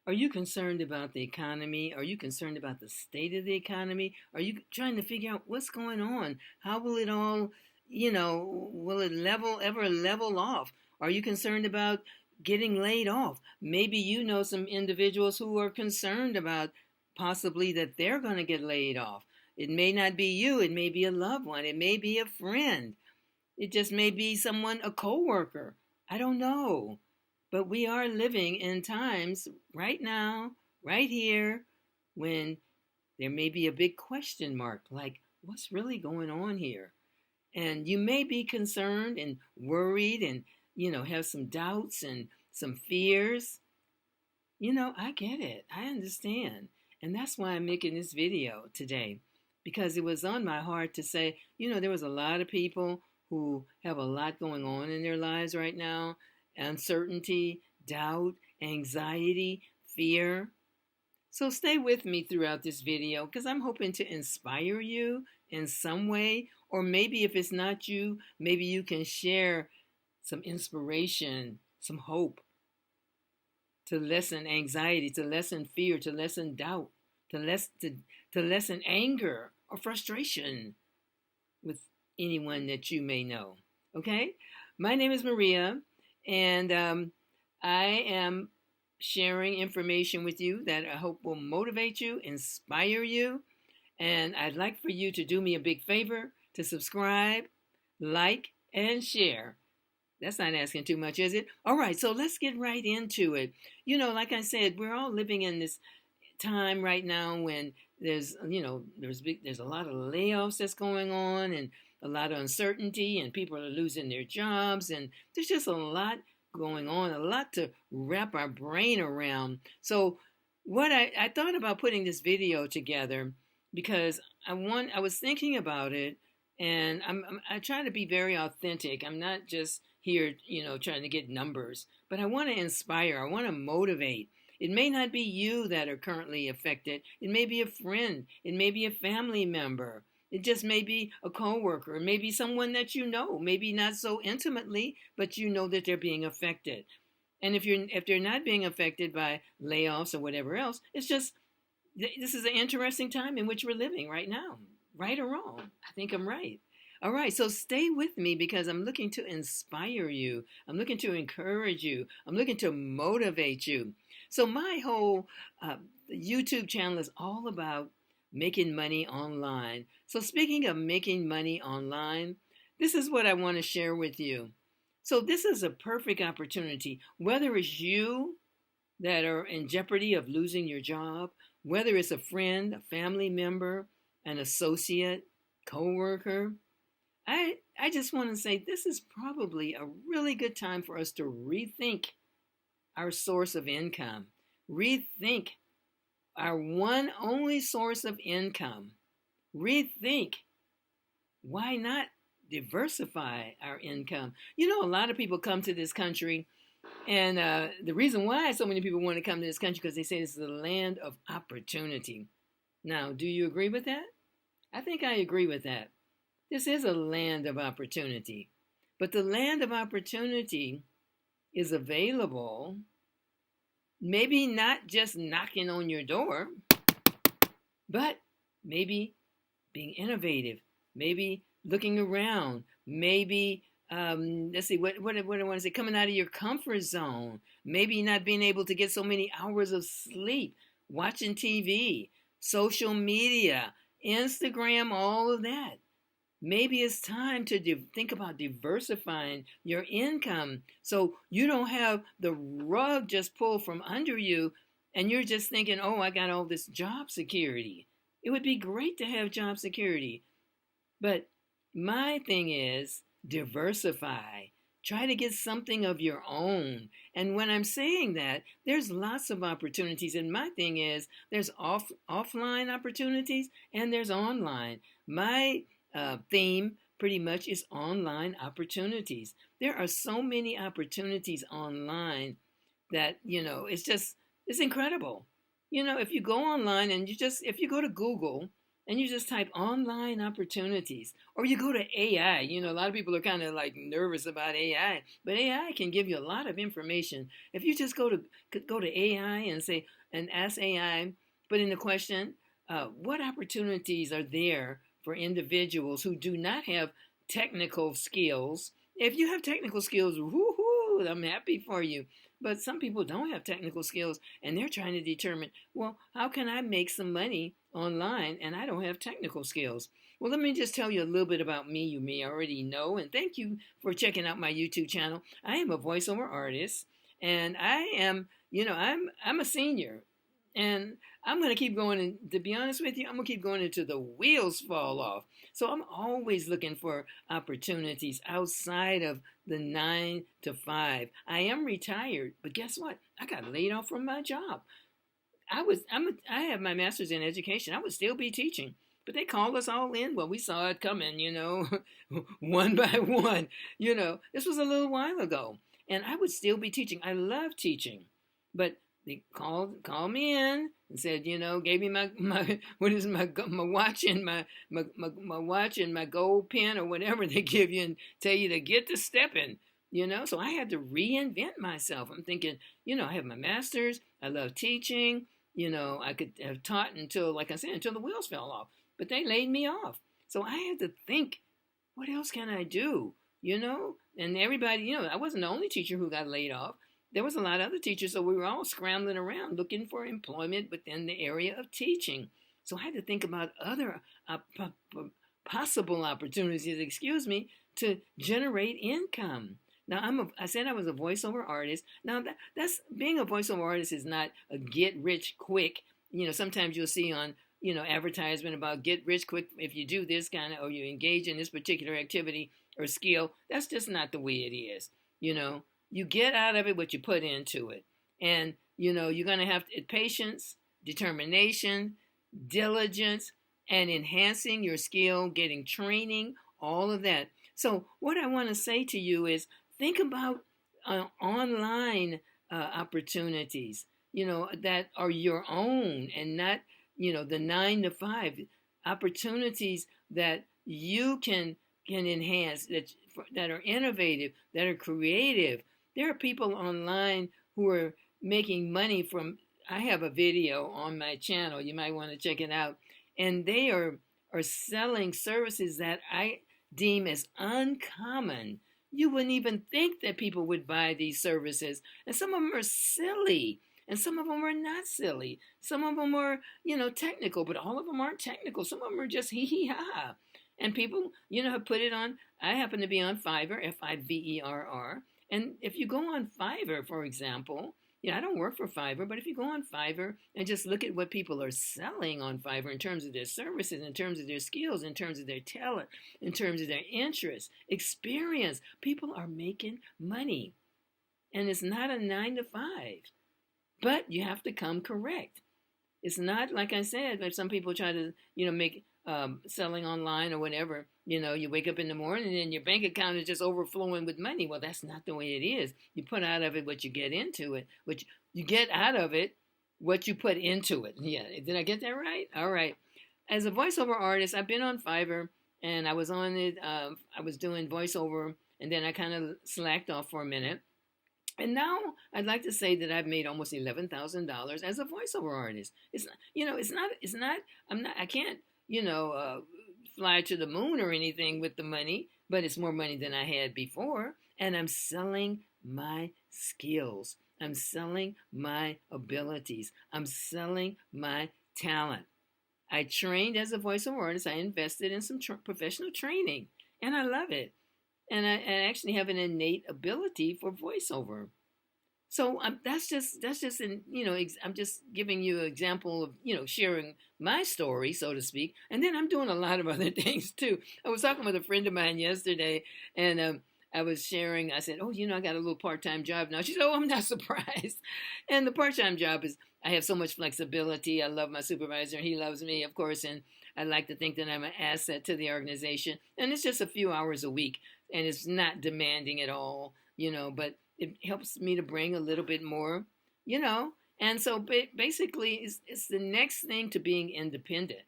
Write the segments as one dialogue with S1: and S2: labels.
S1: Are you concerned about the economy? Are you concerned about the state of the economy? Are you trying to figure out what's going on? How will it all, will it ever level off? Are you concerned about getting laid off? Maybe you know some individuals who are concerned about possibly that they're going to get laid off. It may not be you, it may be a loved one, it may be a friend. It just may be someone, a coworker. I don't know. But we are living in times right now, right here, when there may be a big question mark, like, what's really going on here? And you may be concerned and worried and, have some doubts and some fears. I get it. I understand. And that's why I'm making this video today, because it was on my heart to say, there was a lot of people who have a lot going on in their lives right now: uncertainty, doubt, anxiety, fear. So stay with me throughout this video because I'm hoping to inspire you in some way. Or maybe if it's not you, maybe you can share some inspiration, some hope, to lessen anxiety, to lessen fear, to lessen doubt, to lessen anger or frustration with anyone that you may know. Okay? My name is Maria, and I am sharing information with you that I hope will motivate you, inspire you, and I'd like for you to do me a big favor to subscribe, like, and share. That's not asking too much, is it? All right, so let's get right into it. Like I said, we're all living in this time right now when there's a lot of layoffs that's going on, and a lot of uncertainty, and people are losing their jobs, and there's just a lot going on, a lot to wrap our brain around. So what I thought about putting this video together because I was thinking about it, and I try to be very authentic. I'm not just here, trying to get numbers, but I want to inspire. I want to motivate. It may not be you that are currently affected. It may be a friend. It may be a family member. It just may be a coworker. It may be someone that you know, maybe not so intimately, but you know that they're being affected. And if they're not being affected by layoffs or whatever else, it's just this is an interesting time in which we're living right now. Right or wrong? I think I'm right. All right, so stay with me because I'm looking to inspire you. I'm looking to encourage you. I'm looking to motivate you. So my whole YouTube channel is all about making money online. So speaking of making money online, this is what I want to share with you. So this is a perfect opportunity, whether it's you that are in jeopardy of losing your job, whether it's a friend, a family member, an associate, coworker. I just want to say this is probably a really good time for us to rethink our source of income, rethink our one only source of income, rethink why not diversify our income. A lot of people come to this country, and the reason why so many people want to come to this country because they say this is the land of opportunity. Now, do you agree with that? I think I agree with that. This is a land of opportunity. But the land of opportunity is available, maybe not just knocking on your door, but maybe being innovative, maybe looking around, maybe, let's see, what I want to say, coming out of your comfort zone, maybe not being able to get so many hours of sleep, watching TV, social media, Instagram, all of that. Maybe it's time to think about diversifying your income so you don't have the rug just pulled from under you and you're just thinking, oh, I got all this job security. It would be great to have job security. But my thing is diversify. Try to get something of your own. And when I'm saying that, there's lots of opportunities. And my thing is there's offline opportunities and there's online. My theme pretty much is online opportunities. There are so many opportunities online that, it's incredible. If you go online and if you go to Google and you just type online opportunities, or you go to AI. A lot of people are kind of like nervous about AI, but AI can give you a lot of information. If you just go to AI and say and ask AI, put in the question, what opportunities are there for individuals who do not have technical skills? If you have technical skills, woohoo, I'm happy for you. But some people don't have technical skills and they're trying to determine, well, how can I make some money online and I don't have technical skills? Well, let me just tell you a little bit about me. You may already know, and thank you for checking out my YouTube channel. I am a voiceover artist, and I'm a senior, and I'm going to keep going. And to be honest with you, I'm going to keep going until the wheels fall off. So I'm always looking for opportunities outside of the 9 to 5. I am retired, but guess what? I got laid off from my job. I have my master's in education. I would still be teaching, but they called us all in. Well, we saw it coming, one by one. This was a little while ago, and I would still be teaching. I love teaching, but they called me in and said, gave me my my watch and my watch and my gold pen or whatever they give you and tell you to get to stepping. So I had to reinvent myself. I'm thinking, I have my master's. I love teaching. I could have taught until, like I said, until the wheels fell off. But they laid me off. So I had to think, what else can I do? And everybody, I wasn't the only teacher who got laid off. There was a lot of other teachers, so we were all scrambling around looking for employment within the area of teaching. So I had to think about other possible opportunities, to generate income. Now, I said I was a voiceover artist. Now, that's being a voiceover artist is not a get rich quick. Sometimes you'll see on, advertisement about get rich quick if you do this kind of, or you engage in this particular activity or skill. That's just not the way it is. You get out of it what you put into it. And, you're going to have patience, determination, diligence, and enhancing your skill, getting training, all of that. So what I want to say to you is think about online opportunities, that are your own and not, the 9 to 5 opportunities that you can enhance, that are innovative, that are creative. There are people online who are making money from, I have a video on my channel, you might want to check it out, and they are selling services that I deem as uncommon. You wouldn't even think that people would buy these services. And some of them are silly, and some of them are not silly. Some of them are, technical, but all of them aren't technical. Some of them are just hee hee ha. And people, have put it on. I happen to be on Fiverr, Fiverr. And if you go on Fiverr, for example, I don't work for Fiverr, but if you go on Fiverr and just look at what people are selling on Fiverr in terms of their services, in terms of their skills, in terms of their talent, in terms of their interests, experience, people are making money. And it's not a 9 to 5, but you have to come correct. It's not, like I said, like some people try to, make selling online or whatever, you wake up in the morning and your bank account is just overflowing with money. Well, that's not the way it is. You put out of it what you get into it, which you get out of it what you put into it. Yeah, did I get that right? All right. As a voiceover artist, I've been on Fiverr and I was on it. I was doing voiceover and then I kind of slacked off for a minute. And now I'd like to say that I've made almost $11,000 as a voiceover artist. I can't, fly to the moon or anything with the money, but it's more money than I had before. And I'm selling my skills. I'm selling my abilities. I'm selling my talent. I trained as a voiceover artist. I invested in some professional training, and I love it. And I actually have an innate ability for voiceover. So that's just I'm just giving you an example of, sharing my story, so to speak. And then I'm doing a lot of other things too. I was talking with a friend of mine yesterday, and I was sharing, I said, oh, I got a little part-time job now. She said, oh, I'm not surprised. And the part-time job is, I have so much flexibility. I love my supervisor, and he loves me, of course, and I like to think that I'm an asset to the organization. And it's just a few hours a week, and it's not demanding at all, but it helps me to bring a little bit more, And so basically, it's the next thing to being independent,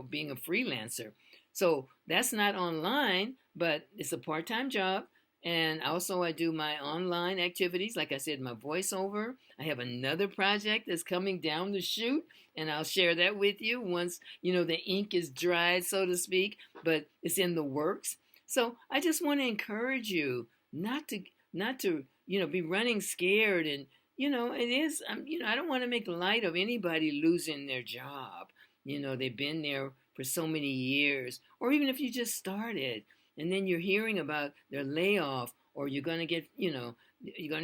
S1: being a freelancer. So that's not online, but it's a part-time job. And also, I do my online activities. Like I said, my voiceover. I have another project that's coming down the chute, and I'll share that with you once, the ink is dried, so to speak, but it's in the works. So I just want to encourage you not to be running scared. And it is, I don't want to make light of anybody losing their job. They've been there for so many years, or even if you just started and then you're hearing about their layoff, or you're going to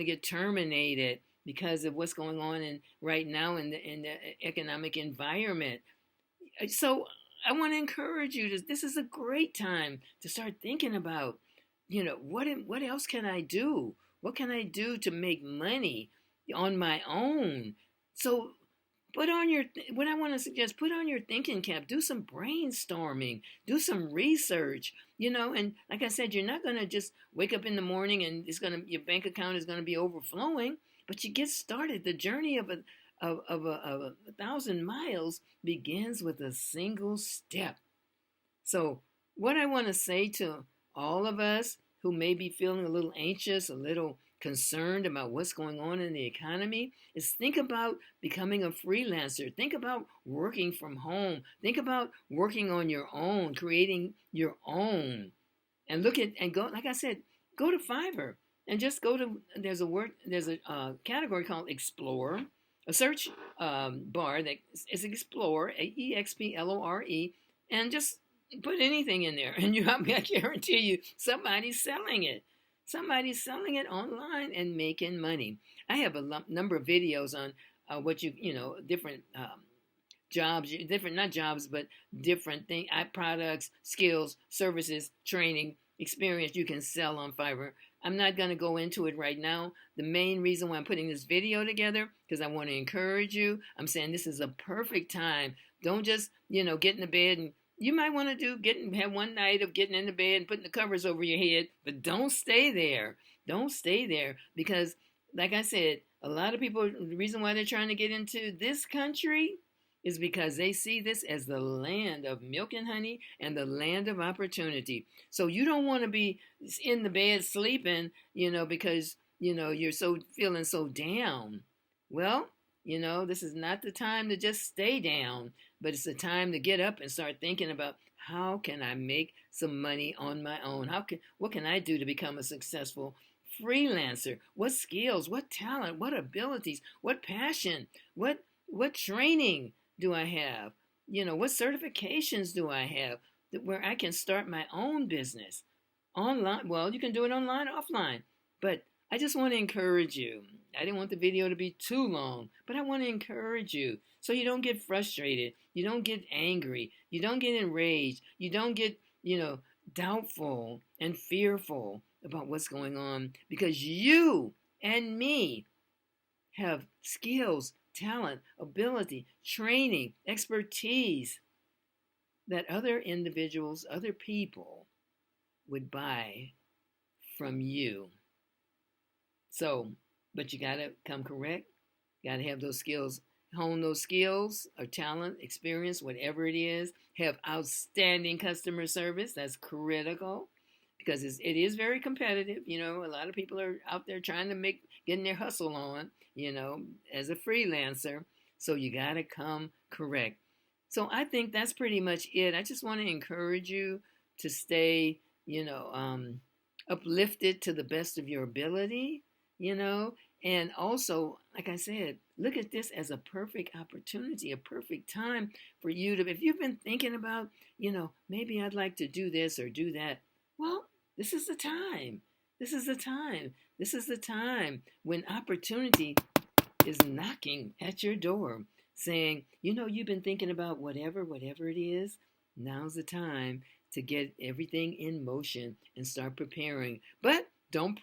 S1: get terminated because of what's going on right now in the economic environment. So I want to encourage you to, this is a great time to start thinking about, what else can I do? What can I do to make money on my own? So what I want to suggest, put on your thinking cap, do some brainstorming, do some research, and like I said, you're not going to just wake up in the morning and your bank account is going to be overflowing, but you get started. The journey of a 1,000 miles begins with a single step. So what I want to say to all of us who may be feeling a little anxious, a little concerned about what's going on in the economy, is think about becoming a freelancer. Think about working from home. Think about working on your own, creating your own. And go, like I said, go to Fiverr and just there's a category called Explore, a search bar that is Explore, EXPLORE, and just put anything in there, and I guarantee you somebody's selling it. Somebody's selling it online and making money. I have a number of videos on different jobs, not jobs, but different products, skills, services, training, experience you can sell on Fiverr. I'm not going to go into it right now. The main reason why I'm putting this video together, because I want to encourage you. I'm saying this is a perfect time. Don't just, get in the bed, and you might want to have one night of getting in the bed and putting the covers over your head, but don't stay there. Don't stay there, because like I said, a lot of people, the reason why they're trying to get into this country is because they see this as the land of milk and honey and the land of opportunity. So you don't want to be in the bed sleeping, because, you're feeling so down. Well, this is not the time to just stay down, but it's the time to get up and start thinking about, how can I make some money on my own? What can I do to become a successful freelancer? What skills, what talent, what abilities, what passion, what training do I have? What certifications do I have where I can start my own business? Online, well, you can do it online, offline, but I just want to encourage you. I didn't want the video to be too long, but I want to encourage you so you don't get frustrated, you don't get angry, you don't get enraged, you don't get, doubtful and fearful about what's going on, because you and me have skills, talent, ability, training, expertise that other individuals, other people would buy from you. So, but you got to come correct. You got to have those skills, hone those skills or talent, experience, whatever it is. Have outstanding customer service. That's critical, because it is very competitive. A lot of people are out there trying to getting their hustle on, as a freelancer. So you got to come correct. So I think that's pretty much it. I just want to encourage you to stay, uplifted to the best of your ability, and also, like I said, look at this as a perfect opportunity, a perfect time for you to, if you've been thinking about, maybe I'd like to do this or do that. Well, this is the time. This is the time. This is the time when opportunity is knocking at your door saying, you've been thinking about whatever it is. Now's the time to get everything in motion and start preparing. But don't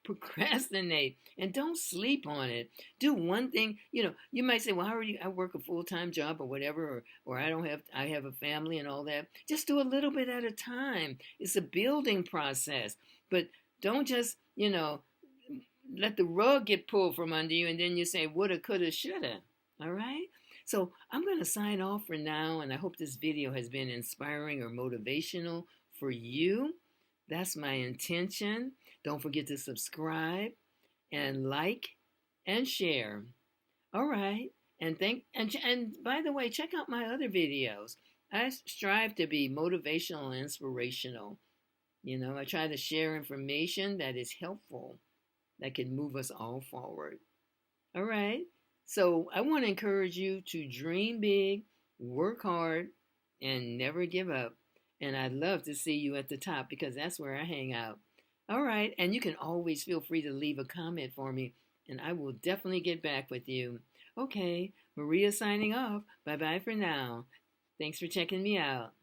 S1: procrastinate, and don't sleep on it. Do one thing. You might say, well, I work a full-time job or whatever, or I have a family and all that. Just do a little bit at a time. It's a building process. But don't just, let the rug get pulled from under you, and then you say woulda, coulda, shoulda. All right? So I'm going to sign off for now, and I hope this video has been inspiring or motivational for you. That's my intention. Don't forget to subscribe and like and share. All right. And by the way, check out my other videos. I strive to be motivational and inspirational. I try to share information that is helpful, that can move us all forward. All right. So I want to encourage you to dream big, work hard, and never give up. And I'd love to see you at the top because that's where I hang out. All right. And you can always feel free to leave a comment for me, and I will definitely get back with you. Okay. Maria signing off. Bye bye for now. Thanks for checking me out.